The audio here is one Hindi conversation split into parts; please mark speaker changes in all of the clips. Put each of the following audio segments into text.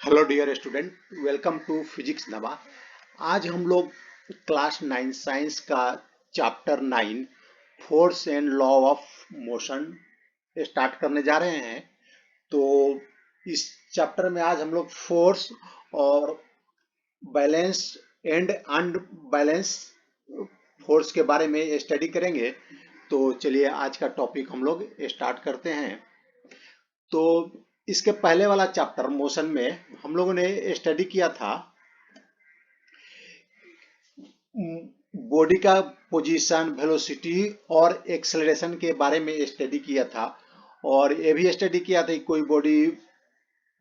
Speaker 1: Hello dear student, welcome to physics नवा। आज हम लोग क्लास 9 साइंस का chapter 9 force and law of motion start करने जा रहे हैं। तो इस चैप्टर में आज हम लोग फोर्स और बैलेंस एंड अनबैलेंस फोर्स के बारे में स्टडी करेंगे। तो चलिए आज का टॉपिक हम लोग स्टार्ट करते हैं। तो इसके पहले वाला चैप्टर मोशन में हम लोगों ने स्टडी किया था बॉडी का पोजीशन, वेलोसिटी और एक्सेलरेशन के बारे में स्टडी किया था। और ये भी स्टडी किया था कि कोई बॉडी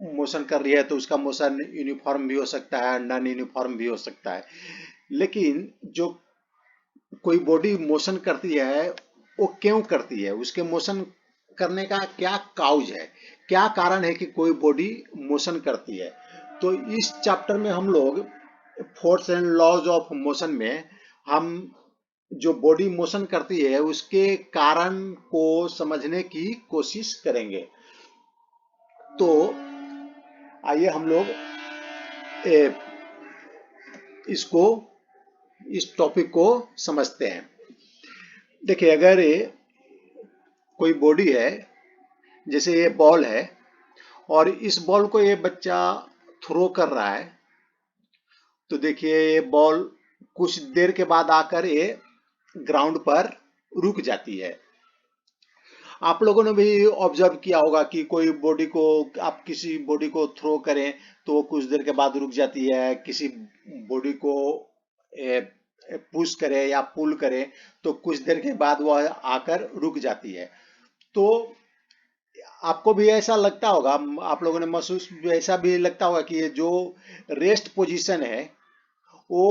Speaker 1: मोशन कर रही है तो उसका मोशन यूनिफॉर्म भी हो सकता है, नॉन यूनिफॉर्म भी हो सकता है। लेकिन जो कोई बॉडी मोशन करती है वो क्यों करती है, उसके मोशन करने का क्या काउज है, क्या कारण है कि कोई बॉडी मोशन करती है। तो इस चैप्टर में हम लोग force and laws of motion में हम जो बॉडी मोशन करती है उसके कारण को समझने की कोशिश करेंगे। तो आइए हम लोग इसको इस टॉपिक को समझते हैं। देखिए, अगर कोई बॉडी है, जैसे ये बॉल है और इस बॉल को ये बच्चा थ्रो कर रहा है, तो देखिए ये बॉल कुछ देर के बाद आकर ये ग्राउंड पर रुक जाती है। आप लोगों ने भी ऑब्जर्व किया होगा कि कोई बॉडी को, आप किसी बॉडी को थ्रो करें तो वो कुछ देर के बाद रुक जाती है, किसी बॉडी को पुश करे या पुल करे तो कुछ देर के बाद वह आकर रुक जाती है। तो आपको भी ऐसा लगता होगा, आप लोगों ने महसूस ऐसा भी लगता होगा कि ये जो रेस्ट पोजीशन है वो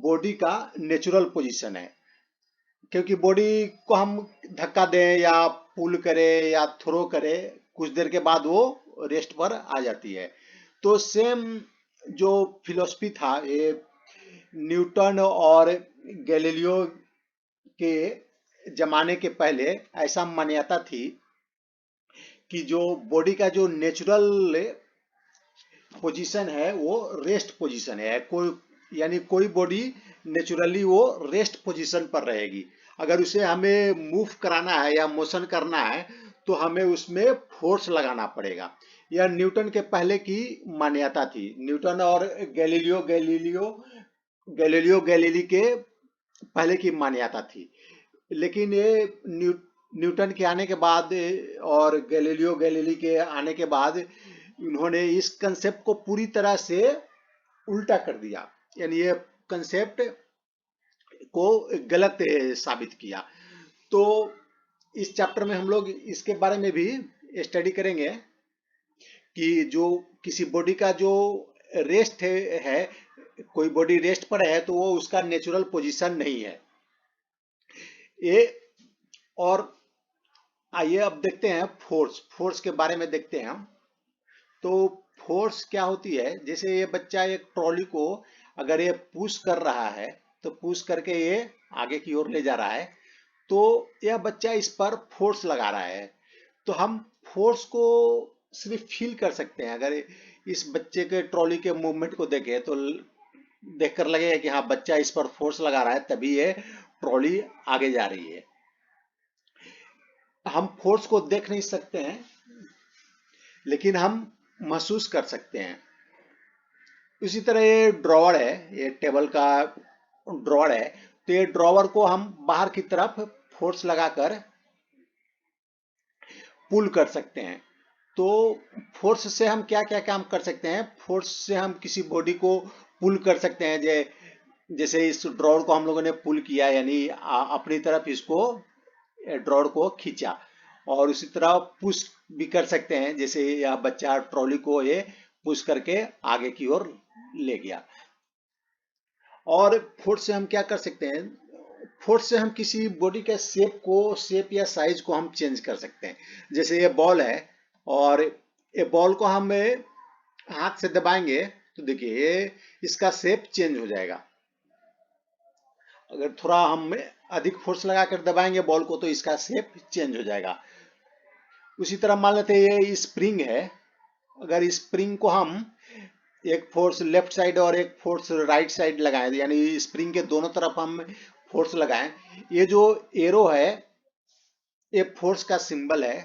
Speaker 1: बॉडी का नेचुरल पोजीशन है, क्योंकि बॉडी को हम धक्का दें या पुल करें या थ्रो करें कुछ देर के बाद वो रेस्ट पर आ जाती है। तो सेम जो फिलॉसफी था, ये न्यूटन और गैलीलियो के जमाने के पहले ऐसा मान्यता थी कि जो बॉडी का जो नेचुरल पोजीशन है वो रेस्ट पोजीशन है। कोई यानी कोई बॉडी नेचुरली वो रेस्ट पोजीशन पर रहेगी। अगर उसे हमें मूव कराना है या मोशन करना है तो हमें उसमें फोर्स लगाना पड़ेगा। यह न्यूटन के पहले की मान्यता थी। न्यूटन और गैलीलियो गैलीली के पहले की मान्यता थी। लेकिन ये न्यूटन के आने के बाद और गैलीलियो गैलीली के आने के बाद इन्होंने इस कंसेप्ट को पूरी तरह से उल्टा कर दिया, यानी ये कंसेप्ट को गलत साबित किया। तो इस चैप्टर में हम लोग इसके बारे में भी स्टडी करेंगे कि जो किसी बॉडी का जो रेस्ट है, कोई बॉडी रेस्ट पर है तो वो उसका नेचुरल पोजीशन नहीं है ये। और आइए अब देखते हैं फोर्स के बारे में देखते हैं हम। तो फोर्स क्या होती है, जैसे ये बच्चा एक ट्रॉली को अगर ये पुश कर रहा है तो पुश करके ये आगे की ओर ले जा रहा है, तो यह बच्चा इस पर फोर्स लगा रहा है। तो हम फोर्स को सिर्फ फील कर सकते हैं। अगर इस बच्चे के ट्रॉली के मूवमेंट को देखें तो देखकर लगेगा कि हाँ, बच्चा इस पर फोर्स लगा रहा है तभी ये ट्रॉली आगे जा रही है। हम फोर्स को देख नहीं सकते हैं लेकिन हम महसूस कर सकते हैं। इसी तरह ये ड्रॉवर है, ये टेबल का ड्रॉवर है, तो ये ड्रॉवर को हम बाहर की तरफ फोर्स लगाकर पुल कर सकते हैं। तो फोर्स से हम क्या क्या काम कर सकते हैं, फोर्स से हम किसी बॉडी को पुल कर सकते हैं। जैसे इस ड्रॉवर को हम लोगों ने पुल किया, यानी अपनी तरफ इसको ड्रॉवर को खींचा। और उसी तरह पुश भी कर सकते हैं, जैसे यह बच्चा ट्रॉली को ये पुश करके आगे की ओर ले गया। और फोर्स से हम क्या कर सकते हैं, फोर्स से हम किसी बॉडी के शेप या साइज को हम चेंज कर सकते हैं। जैसे ये बॉल है और ये बॉल को हम हाथ से दबाएंगे तो देखिए इसका शेप चेंज हो जाएगा। अगर थोड़ा हम अधिक फोर्स लगाकर दबाएंगे बॉल को तो इसका शेप चेंज हो जाएगा। उसी तरह मान लेते हैं ये स्प्रिंग है, अगर स्प्रिंग को हम एक फोर्स लेफ्ट साइड और एक फोर्स राइट साइड लगाएं, यानी स्प्रिंग के दोनों तरफ हम फोर्स लगाएं। ये जो एरो है ये फोर्स का सिंबल है।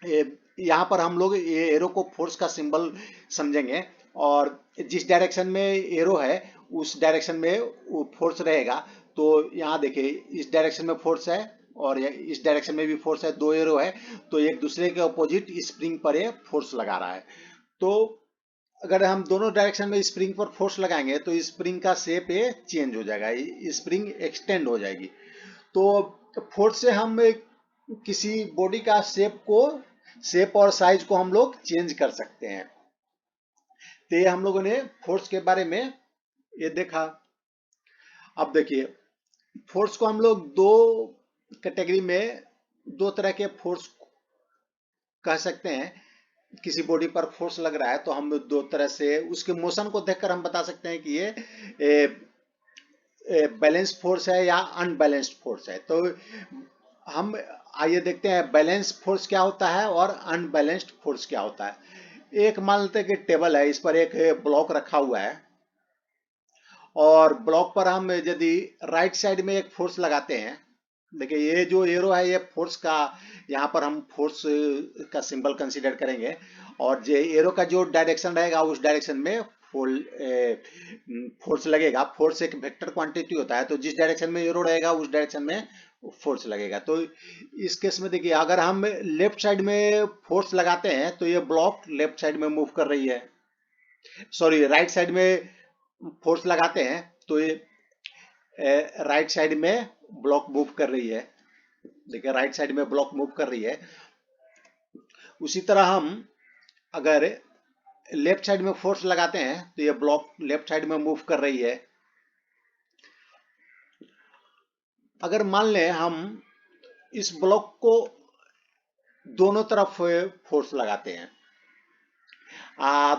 Speaker 1: ये यहाँ पर हम लोग ये एरो को फोर्स का सिंबल समझेंगे, और जिस डायरेक्शन में एरो है उस डायरेक्शन में वो फोर्स रहेगा। तो यहाँ देखिए इस डायरेक्शन में फोर्स है और इस डायरेक्शन में भी फोर्स है, दो एरो है, तो एक दूसरे के अपोजिट स्प्रिंग पर ये फोर्स लगा रहा है। तो अगर हम दोनों डायरेक्शन में स्प्रिंग पर फोर्स लगाएंगे तो स्प्रिंग का शेप ये चेंज हो जाएगा, स्प्रिंग एक्सटेंड हो जाएगी। तो फोर्स से हम किसी बॉडी का शेप और साइज को हम लोग चेंज कर सकते हैं। तो ये हम लोगों ने फोर्स के बारे में ये देखा। अब देखिए फोर्स को हम लोग दो कैटेगरी में, दो तरह के फोर्स कह सकते हैं। किसी बॉडी पर फोर्स लग रहा है तो हम दो तरह से उसके मोशन को देखकर हम बता सकते हैं कि ये बैलेंस फोर्स है या अनबैलेंस्ड फोर्स है। तो हम आइए देखते हैं बैलेंस फोर्स क्या होता है और अनबैलेंस्ड फोर्स क्या होता है। एक मान लेते हैं कि टेबल है, इस पर एक ब्लॉक रखा हुआ है और ब्लॉक पर हम यदि राइट साइड में एक फोर्स लगाते हैं, देखिए ये जो एरो है ये फोर्स का, यहाँ पर हम फोर्स का सिंबल कंसीडर करेंगे, और जो एरो का जो डायरेक्शन रहेगा उस डायरेक्शन में फोर्स लगेगा। फोर्स एक वेक्टर क्वांटिटी होता है, तो जिस डायरेक्शन में एरो रहेगा उस डायरेक्शन में फोर्स लगेगा। तो इस केस में देखिए अगर हम लेफ्ट साइड में फोर्स लगाते हैं तो ये ब्लॉक लेफ्ट साइड में मूव कर रही है, सॉरी राइट साइड में फोर्स लगाते हैं तो ये राइट साइड में ब्लॉक मूव कर रही है। देखिए राइट साइड में ब्लॉक मूव कर रही है। उसी तरह हम अगर लेफ्ट साइड में फोर्स लगाते हैं तो ये ब्लॉक लेफ्ट साइड में मूव कर रही है। अगर मान लें हम इस ब्लॉक को दोनों तरफ फोर्स लगाते हैं,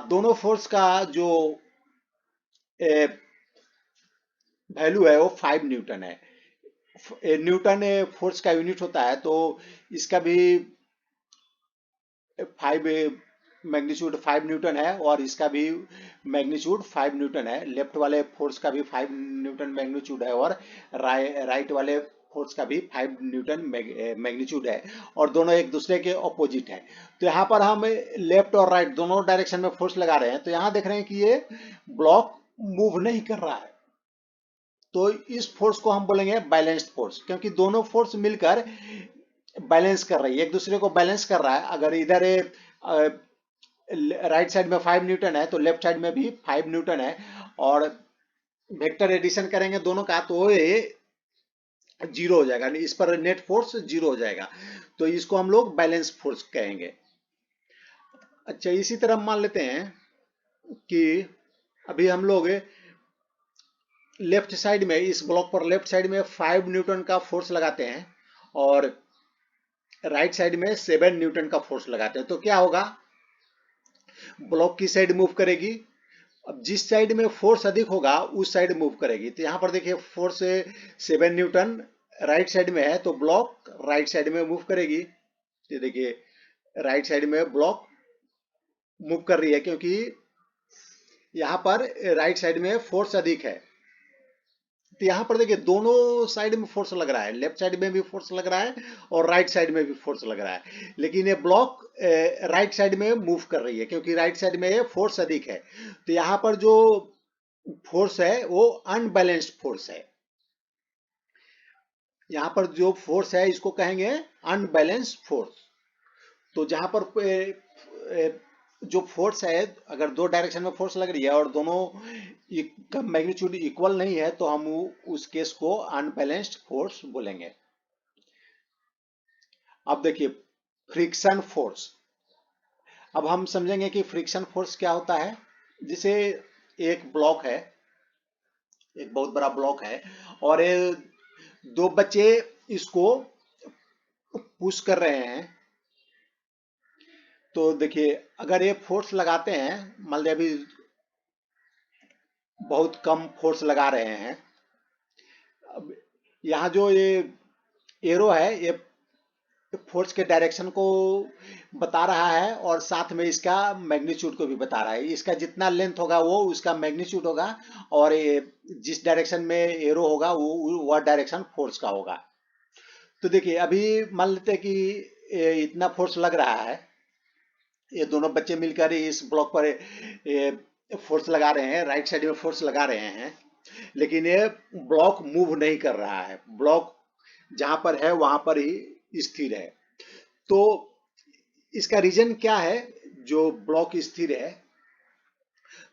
Speaker 1: दोनों फोर्स का जो वैल्यू है वो 5 न्यूटन है। न्यूटन फोर्स का यूनिट होता है, तो इसका भी 5 मैग्नीट्यूड 5 न्यूटन है और इसका भी मैग्नीट्यूड 5 न्यूटन है। लेफ्ट वाले फोर्स का भी 5 न्यूटन मैग्नीट्यूड है और राइट वाले फोर्स का भी 5 न्यूटन मैग्नीट्यूड है, और दोनों एक दूसरे के ऑपोजिट है। तो यहाँ पर हम लेफ्ट और राइट दोनों डायरेक्शन में फोर्स लगा रहे हैं, तो यहाँ देख रहे हैं कि ये ब्लॉक मूव नहीं कर रहा है। तो इस फोर्स को हम बोलेंगे बैलेंस्ड फोर्स, क्योंकि दोनों फोर्स मिलकर बैलेंस कर रही है, एक दूसरे को बैलेंस कर रहा है। अगर इधर राइट साइड में 5 न्यूटन है तो लेफ्ट साइड में भी 5 न्यूटन है, और वेक्टर एडिशन करेंगे दोनों का तो ये जीरो हो जाएगा, इस पर नेट फोर्स जीरो हो जाएगा। तो इसको हम लोग बैलेंस फोर्स कहेंगे। अच्छा इसी तरह मान लेते हैं कि अभी हम लोग लेफ्ट साइड में इस ब्लॉक पर लेफ्ट साइड में 5 न्यूटन का फोर्स लगाते हैं और राइट साइड में 7 न्यूटन का फोर्स लगाते हैं। तो क्या होगा, ब्लॉक की साइड मूव करेगी। अब जिस साइड में फोर्स अधिक होगा उस साइड मूव करेगी। तो यहाँ पर देखिए फोर्स 7 न्यूटन राइट साइड में है तो ब्लॉक राइट साइड में मूव करेगी। ये देखिए राइट साइड में ब्लॉक मूव कर रही है क्योंकि यहाँ पर राइट साइड में फोर्स अधिक है। तो यहाँ पर देखिए दोनों साइड में फोर्स लग रहा है, लेफ्ट साइड में भी फोर्स लग रहा है और राइट साइड में भी फोर्स लग रहा है, लेकिन ये ब्लॉक राइट साइड में मूव कर रही है क्योंकि राइट साइड में ये फोर्स अधिक है। तो यहाँ पर जो फोर्स है वो अनबैलेंस्ड फोर्स है। यहाँ पर जो फोर्स है इसको कहेंगे अनबैलेंस्ड फोर्स। तो जहां पर जो फोर्स है, अगर दो डायरेक्शन में फोर्स लग रही है और दोनों का मैग्नीट्यूड इक्वल नहीं है तो हम उस केस को अनबैलेंस्ड फोर्स बोलेंगे। अब देखिए फ्रिक्शन फोर्स, अब हम समझेंगे कि फ्रिक्शन फोर्स क्या होता है। जैसे एक ब्लॉक है, एक बहुत बड़ा ब्लॉक है और ये दो बच्चे इसको पुश कर रहे हैं। तो देखिए अगर ये फोर्स लगाते हैं, मान लिया अभी बहुत कम फोर्स लगा रहे हैं, अब यहाँ जो ये एरो है ये फोर्स के डायरेक्शन को बता रहा है और साथ में इसका मैग्नीट्यूड को भी बता रहा है। इसका जितना लेंथ होगा वो उसका मैग्नीट्यूड होगा, और जिस डायरेक्शन में एरो होगा वो वह डायरेक्शन फोर्स का होगा। तो देखिए अभी मान लेते हैं कि इतना फोर्स लग रहा है, ये दोनों बच्चे मिलकर इस ब्लॉक पर फोर्स लगा रहे हैं, राइट साइड में फोर्स लगा रहे हैं, लेकिन ये ब्लॉक मूव नहीं कर रहा है, ब्लॉक जहां पर है वहां पर ही स्थिर है। तो इसका रीजन क्या है जो ब्लॉक स्थिर है?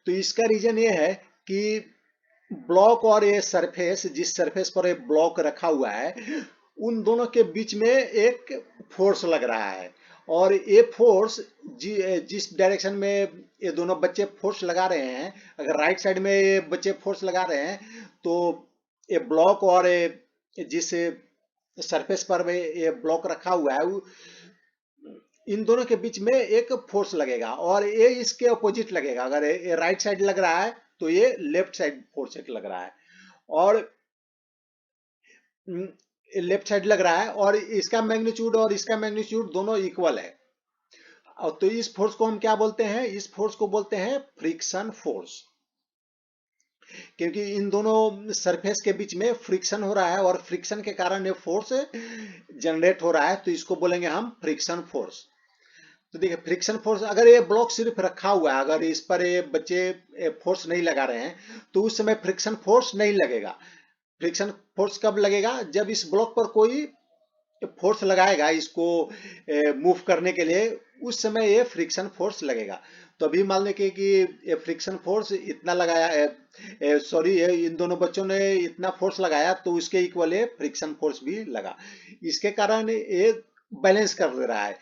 Speaker 1: तो इसका रीजन ये है कि ब्लॉक और ये सरफेस, जिस सरफेस पर ये ब्लॉक रखा हुआ है, उन दोनों के बीच में एक फोर्स लग रहा है, और ये फोर्स जिस डायरेक्शन में ये दोनों बच्चे फोर्स लगा रहे हैं, अगर राइट साइड में ये बच्चे फोर्स लगा रहे हैं तो ये ब्लॉक और जिस सरफेस पर ये ब्लॉक रखा हुआ है इन दोनों के बीच में एक फोर्स लगेगा, और ये इसके अपोजिट लगेगा। अगर ये राइट साइड लग रहा है तो ये लेफ्ट साइड फोर्स एक लग रहा है, और लेफ्ट साइड लग रहा है, और इसका मैग्नीट्यूड और इसका मैग्नीट्यूड दोनों इक्वल है। और तो इस फोर्स को हम क्या बोलते हैं? इस फोर्स को बोलते हैं फ्रिक्शन फोर्स, क्योंकि इन दोनों सरफेस के बीच में फ्रिक्शन हो रहा है और फ्रिक्शन के कारण ये फोर्स जनरेट हो रहा है, तो इसको बोलेंगे हम फ्रिक्शन फोर्स। तो देखिए फ्रिक्शन फोर्स, अगर ये ब्लॉक सिर्फ रखा हुआ है, अगर इस पर ये बच्चे फोर्स नहीं लगा रहे हैं तो उस समय फ्रिक्शन फोर्स नहीं लगेगा। फ्रिक्शन फोर्स कब लगेगा? जब इस ब्लॉक पर कोई फोर्स लगाएगा इसको मूव करने के लिए, उस समय ये फ्रिक्शन फोर्स लगेगा। तो अभी मान लें कि ये फ्रिक्शन फोर्स इतना लगाया, सॉरी इन दोनों बच्चों ने इतना फोर्स लगाया, तो उसके इक्वल ये फ्रिक्शन फोर्स भी लगा। इसके कारण ये बैलेंस कर दे रहा है,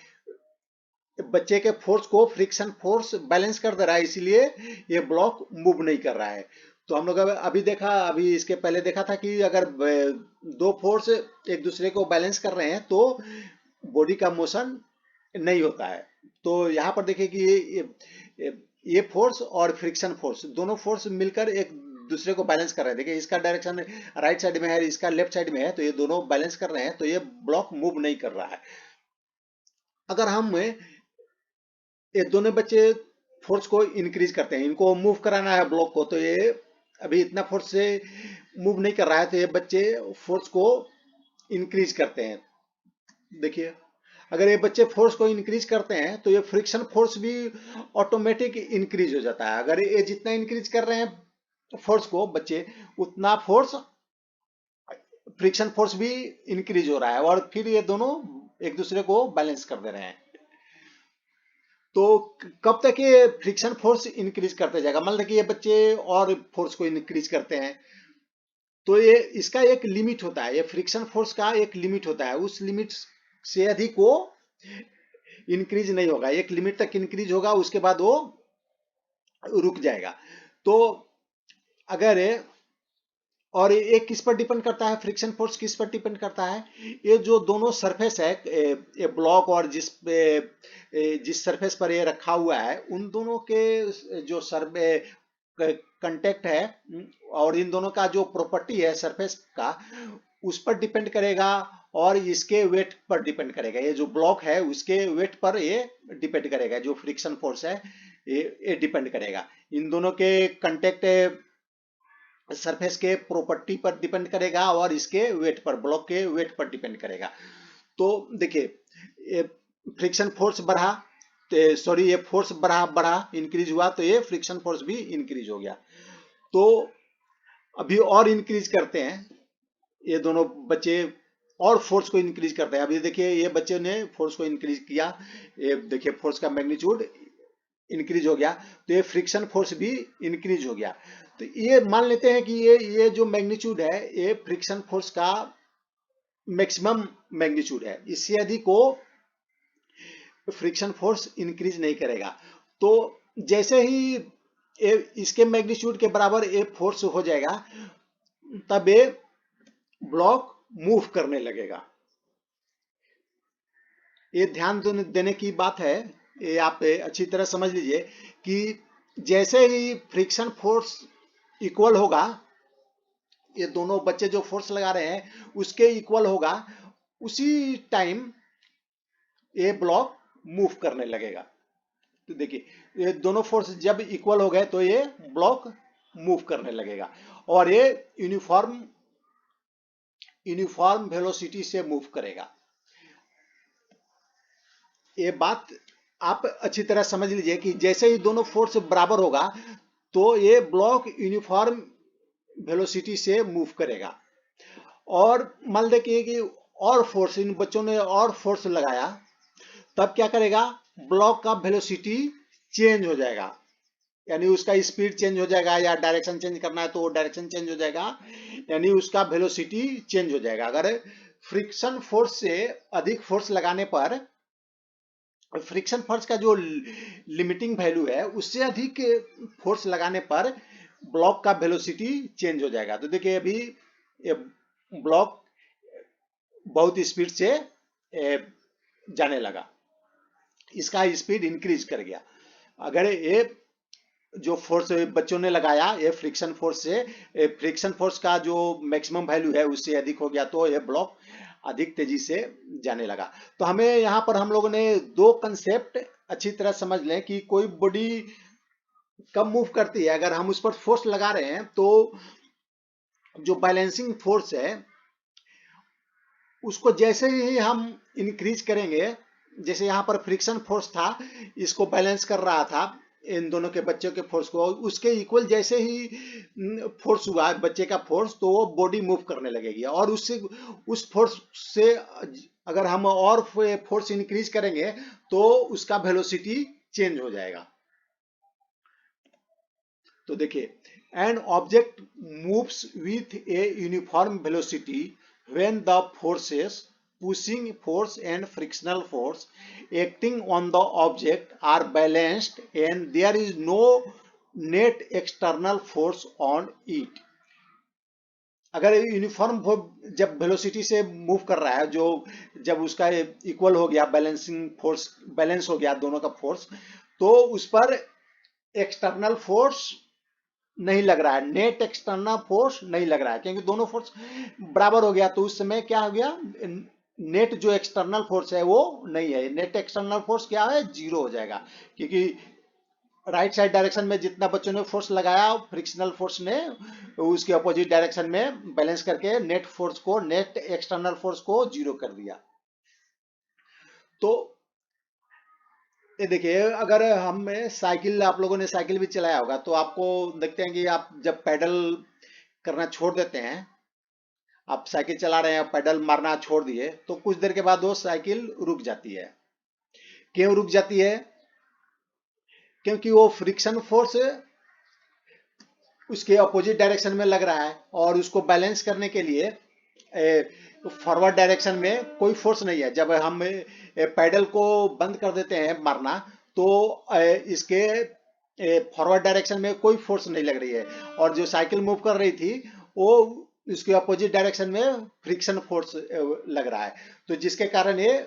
Speaker 1: बच्चे के फोर्स को फ्रिक्शन फोर्स बैलेंस कर दे रहा है, इसलिए ये ब्लॉक मूव नहीं कर रहा है। तो हम लोग अभी इसके पहले देखा था कि अगर दो फोर्स एक दूसरे को बैलेंस कर रहे हैं तो बॉडी का मोशन नहीं होता है। तो यहाँ पर देखिए कि ये फोर्स और फ्रिक्शन फोर्स, दोनों फोर्स मिलकर एक दूसरे को बैलेंस कर रहे हैं। देखिए इसका डायरेक्शन राइट साइड में है, इसका लेफ्ट साइड में है, तो ये दोनों बैलेंस कर रहे हैं, तो ये ब्लॉक मूव नहीं कर रहा है। अगर हम ये दोनों बच्चे फोर्स को इंक्रीज करते हैं, इनको मूव कराना है ब्लॉक को, तो ये अभी इतना फोर्स से मूव नहीं कर रहा है, तो ये बच्चे फोर्स को इंक्रीज करते हैं। देखिए अगर ये बच्चे फोर्स को इंक्रीज करते हैं तो ये फ्रिक्शन फोर्स भी ऑटोमेटिक इंक्रीज हो जाता है। अगर ये जितना इंक्रीज कर रहे हैं फोर्स को बच्चे, उतना फोर्स फ्रिक्शन फोर्स भी इंक्रीज हो रहा है, और फिर ये दोनों एक दूसरे को बैलेंस कर दे रहे हैं। तो कब तक ये फ्रिक्शन फोर्स इंक्रीज करते जाएगा? मान लीजिए ये बच्चे और फोर्स को इंक्रीज करते हैं, तो ये इसका एक लिमिट होता है, ये फ्रिक्शन फोर्स का एक लिमिट होता है, उस लिमिट से अधिक वो इंक्रीज नहीं होगा, एक लिमिट तक इंक्रीज होगा, उसके बाद वो रुक जाएगा। तो अगर और ये किस पर डिपेंड करता है? फ्रिक्शन फोर्स किस पर डिपेंड करता है? ये जो दोनों सरफेस है, ये ब्लॉक और जिस सरफेस पर ये रखा हुआ है, उन दोनों के जो कंटेक्ट है, और इन दोनों का जो प्रॉपर्टी है सरफेस का, उस पर डिपेंड करेगा, और इसके वेट पर डिपेंड करेगा। ये जो ब्लॉक है उसके वेट पर ये डिपेंड करेगा, जो फ्रिक्शन फोर्स है ये डिपेंड करेगा। इन दोनों के कंटेक्ट सरफेस के प्रॉपर्टी पर डिपेंड करेगा, और इसके वेट पर, ब्लॉक के वेट पर डिपेंड करेगा। तो देखिए फ्रिक्शन फोर्स बढ़ा, सॉरी ये फोर्स बढ़ा इंक्रीज हुआ, तो ये फ्रिक्शन फोर्स भी इंक्रीज हो गया। तो अभी और इंक्रीज करते हैं, ये दोनों बच्चे और फोर्स को इंक्रीज करते हैं। अभी देखिए ये बच्चे ने फोर्स को इंक्रीज किया, ये देखिए फोर्स का मैग्नीट्यूड इंक्रीज हो गया, तो ये फ्रिक्शन फोर्स भी इंक्रीज हो गया। तो ये मान लेते हैं कि ये जो मैग्नीट्यूड है ये फ्रिक्शन फोर्स का मैक्सिमम मैग्नीट्यूड है, इससे अधिक को फ्रिक्शन फोर्स इंक्रीज नहीं करेगा। तो जैसे ही इसके मैग्नीट्यूड के बराबर ये फोर्स हो जाएगा, तब ये ब्लॉक मूव करने लगेगा। ये ध्यान देने की बात है, ये आप अच्छी तरह समझ लीजिए कि जैसे ही फ्रिक्शन फोर्स इक्वल होगा, ये दोनों बच्चे जो फोर्स लगा रहे हैं उसके इक्वल होगा, उसी टाइम ये ब्लॉक मूव करने लगेगा। तो देखिए ये दोनों फोर्स जब इक्वल हो गए तो ये ब्लॉक मूव करने लगेगा और ये यूनिफॉर्म यूनिफॉर्म वेलोसिटी से मूव करेगा। ये बात आप अच्छी तरह समझ लीजिए कि जैसे ही दोनों फोर्स बराबर होगा तो ये ब्लॉक यूनिफॉर्म वेलोसिटी से मूव करेगा। और मान देखिए कि और फोर्स, इन बच्चों ने और फोर्स लगाया, तब क्या करेगा, ब्लॉक का वेलोसिटी चेंज हो जाएगा, यानी उसका स्पीड चेंज हो जाएगा, या डायरेक्शन चेंज करना है तो डायरेक्शन चेंज हो जाएगा, यानी उसका वेलोसिटी चेंज हो जाएगा। अगर फ्रिक्शन फोर्स से अधिक फोर्स लगाने पर, फ्रिक्शन फोर्स का जो लिमिटिंग वैल्यू है उससे अधिक फोर्स लगाने पर ब्लॉक का वेलोसिटी चेंज हो जाएगा। तो देखिए अभी ये ब्लॉक बहुत स्पीड से जाने लगा, इसका स्पीड इंक्रीज कर गया। अगर ये जो फोर्स बच्चों ने लगाया ये फ्रिक्शन फोर्स से, फ्रिक्शन फोर्स का जो मैक्सिमम वैल्यू है उससे अधिक हो गया तो ये ब्लॉक अधिक तेजी से जाने लगा। तो हमें यहाँ पर हम लोगों ने दो कंसेप्ट अच्छी तरह समझ लें कि कोई बॉडी कब मूव करती है, अगर हम उस पर फोर्स लगा रहे हैं तो जो बैलेंसिंग फोर्स है उसको जैसे ही हम इंक्रीज करेंगे, जैसे यहाँ पर फ्रिक्शन फोर्स था, इसको बैलेंस कर रहा था इन दोनों के बच्चों के फोर्स को, उसके इक्वल जैसे ही फोर्स हुआ बच्चे का फोर्स तो वो बॉडी मूव करने लगेगी। और उससे उस फोर्स से अगर हम और फोर्स इंक्रीज करेंगे तो उसका वेलोसिटी चेंज हो जाएगा। तो देखिए an object moves with a uniform velocity when the forces pushing force and frictional force acting on the object are balanced and there is no net external force on it। अगर यूनिफॉर्म जब वेलोसिटी से मूव कर रहा है, जो जब उसका इक्वल हो गया, बैलेंसिंग फोर्स बैलेंस हो गया दोनों का फोर्स, तो उस पर एक्सटर्नल फोर्स नहीं लग रहा है, नेट एक्सटर्नल फोर्स नहीं लग रहा है, क्योंकि दोनों फोर्स बराबर हो गया। तो उस समय क्या हो गया, नेट जो एक्सटर्नल फोर्स है वो नहीं है, नेट एक्सटर्नल फोर्स क्या है, जीरो हो जाएगा, क्योंकि राइट साइड डायरेक्शन में जितना बच्चों ने फोर्स लगाया फ्रिक्शनल फोर्स ने उसके अपोजिट डायरेक्शन में बैलेंस करके नेट फोर्स को, नेट एक्सटर्नल फोर्स को जीरो कर दिया। तो ये देखिए अगर हम साइकिल, आप लोगों ने साइकिल भी चलाया होगा तो आपको देखते हैं कि आप जब पैडल करना छोड़ देते हैं, आप साइकिल चला रहे हैं पैडल मारना छोड़ दिए तो कुछ देर के बाद वो साइकिल रुक जाती है। क्यों रुक जाती है, क्योंकि वो फ्रिक्शन फोर्स उसके अपोजिट डायरेक्शन में लग रहा है और उसको बैलेंस करने के लिए फॉरवर्ड डायरेक्शन में कोई फोर्स नहीं है। जब हम पैडल को बंद कर देते हैं मारना तो इसके फॉरवर्ड डायरेक्शन में कोई फोर्स नहीं लग रही है, और जो साइकिल मूव कर रही थी वो इसके अपोजिट डायरेक्शन में फ्रिक्शन फोर्स लग रहा है, तो जिसके कारण ये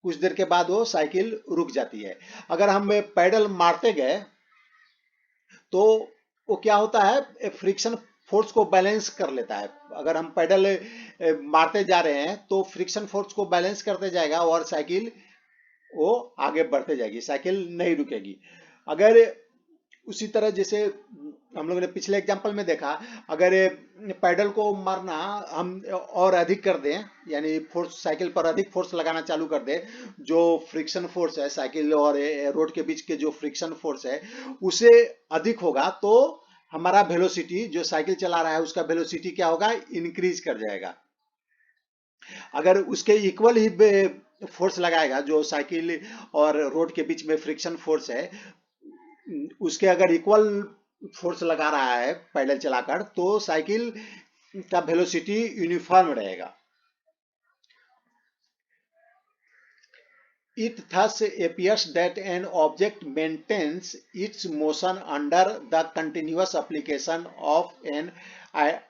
Speaker 1: कुछ देर के बाद वो साइकिल रुक जाती है। अगर हम पैडल मारते गए तो वो क्या होता है, फ्रिक्शन फोर्स को बैलेंस कर लेता है। अगर हम पैडल मारते जा रहे हैं तो फ्रिक्शन फोर्स को बैलेंस करते जाएगा और साइकिल वो आगे बढ़ते जाएगी, साइकिल नहीं रुकेगी। अगर उसी तरह जैसे हम लोगों ने पिछले एग्जांपल में देखा, अगर पैडल को मारना हम और अधिक कर दें, यानी फोर्स साइकिल पर अधिक फोर्स लगाना चालू कर दें, जो फ्रिक्शन फोर्स है साइकिल और रोड के बीच के जो फ्रिक्शन फोर्स है उसे अधिक होगा, तो हमारा वेलोसिटी, जो साइकिल चला रहा है उसका वेलोसिटी क्या होगा, इंक्रीज कर जाएगा। अगर उसके इक्वल ही फोर्स लगाएगा, जो साइकिल और रोड के बीच में फ्रिक्शन फोर्स है उसके अगर इक्वल फोर्स लगा रहा है पैडल चलाकर, तो साइकिल का वेलोसिटी यूनिफॉर्म रहेगा। It thus appears that an object maintains its motion under the continuous application of an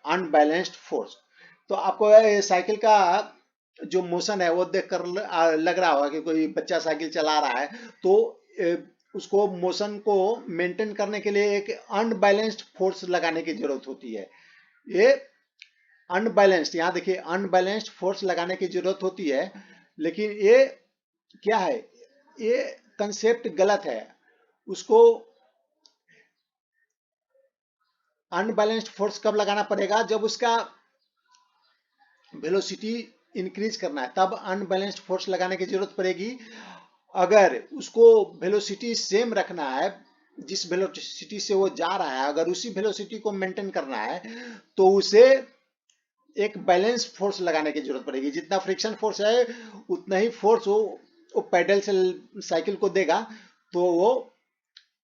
Speaker 1: unbalanced force। तो आपको साइकिल का जो मोशन है वो देखकर लग रहा होगा कि कोई बच्चा साइकिल चला रहा है, तो उसको मोशन को मेंटेन करने के लिए एक अनबैलेंस्ड फोर्स लगाने की जरूरत होती है। ये अनबैलेंस्ड, यहाँ देखिए अनबैलेंस्ड फोर्स लगाने की जरूरत होती है, लेकिन ये क्या है, ये कंसेप्ट गलत है। उसको अनबैलेंस्ड फोर्स कब लगाना पड़ेगा, जब उसका वेलोसिटी इंक्रीज करना है, तब अनबैलेंस्ड फोर्स लगाने की जरूरत पड़ेगी। अगर उसको वेलोसिटी सेम रखना है, जिस वेलोसिटी से वो जा रहा है, अगर उसी वेलोसिटी को मेंटेन करना है, तो उसे एक बैलेंस फोर्स लगाने की जरूरत पड़ेगी। जितना फ्रिक्शन फोर्स है उतना ही फोर्स वो पैडल से साइकिल को देगा, तो वो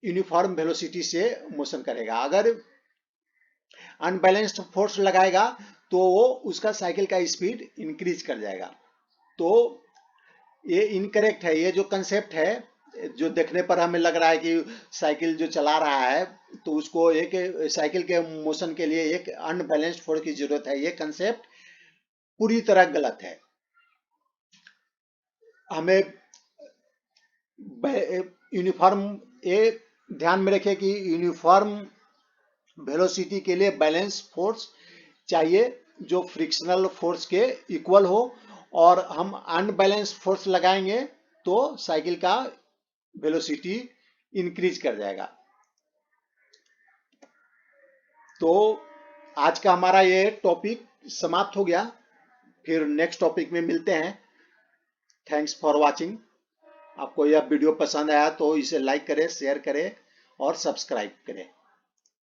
Speaker 1: यूनिफॉर्म वेलोसिटी से मोशन करेगा। अगर अनबैलेंस्ड फोर्स लगाएगा तो वो उसका साइकिल का स्पीड इंक्रीज कर जाएगा। तो ये इनकरेक्ट है। ये जो कंसेप्ट है, जो देखने पर हमें लग रहा है कि साइकिल जो चला रहा है तो उसको एक साइकिल के मोशन के लिए एक अनबैलेंस्ड फोर्स की जरूरत है, ये कंसेप्ट पूरी तरह गलत है। हमें यूनिफॉर्म, ये ध्यान में रखें कि यूनिफॉर्म वेलोसिटी के लिए बैलेंस फोर्स चाहिए जो फ्रिक्शनल फोर्स के इक्वल हो, और हम अनबैलेंस फोर्स लगाएंगे तो साइकिल का वेलोसिटी इंक्रीज कर जाएगा। तो आज का हमारा ये टॉपिक समाप्त हो गया। फिर नेक्स्ट टॉपिक में मिलते हैं। Thanks for watching. आपको यह वीडियो पसंद आया तो इसे लाइक करें, शेयर करें और सब्सक्राइब करें।